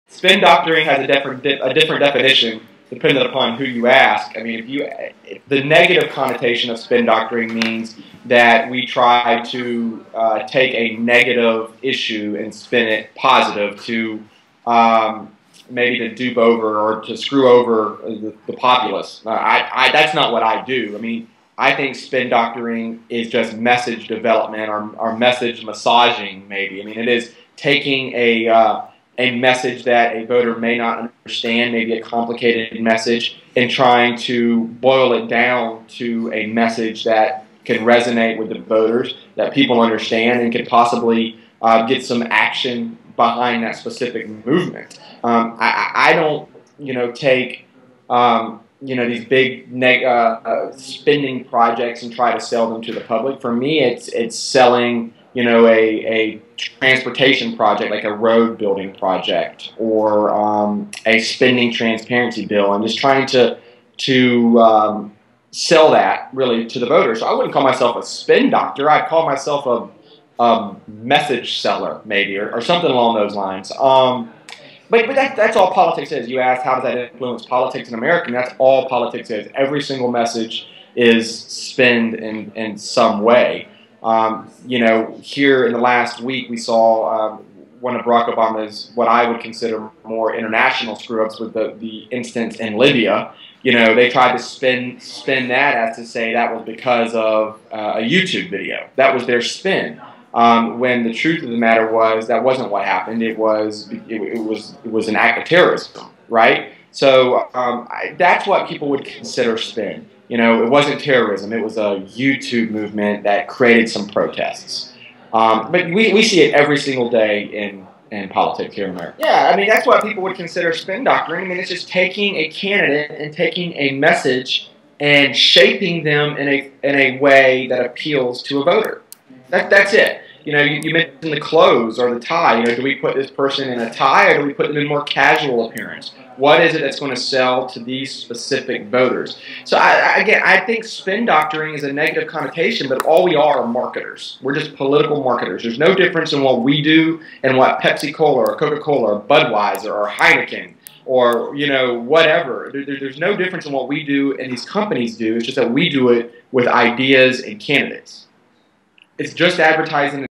Spin doctoring has a different definition depending upon who you ask. I mean, the negative connotation of spin doctoring means that we try to take a negative issue and spin it positive to maybe to dupe over or to screw over the populace. That's not what I do. I mean, I think spin doctoring is just message development or message massaging, maybe. I mean, it is taking a message that a voter may not understand, maybe a complicated message, and trying to boil it down to a message that can resonate with the voters, that people understand, and can possibly get some action behind that specific movement. I don't, take these big spending projects and try to sell them to the public. For me, it's selling, a transportation project like a road building project or a spending transparency bill. I'm just trying to sell that really to the voters. So I wouldn't call myself a spin doctor. I'd call myself a message seller, maybe, or something along those lines. But that's all politics is. You asked how does that influence politics in America, and that's all politics is. Every single message is spinned in some way. Here in the last week we saw one of Barack Obama's, what I would consider more international screw-ups with the instance in Libya. They tried to spin that as to say that was because of a YouTube video. That was their spin. When the truth of the matter was that wasn't what happened. It was an act of terrorism, right? So that's what people would consider spin. It wasn't terrorism. It was a YouTube movement that created some protests. But we see it every single day in politics here in America. Yeah, I mean, that's what people would consider spin doctoring. I mean, it's just taking a candidate and taking a message and shaping them in a way that appeals to a voter. That's it. You mentioned the clothes or the tie. Do we put this person in a tie or do we put them in more casual appearance? What is it that's going to sell to these specific voters? So I think spin doctoring is a negative connotation, but all we are marketers. We're just political marketers. There's no difference in what we do and what Pepsi-Cola or Coca-Cola or Budweiser or Heineken or whatever. There's no difference in what we do and these companies do. It's just that we do it with ideas and candidates. It's just advertising.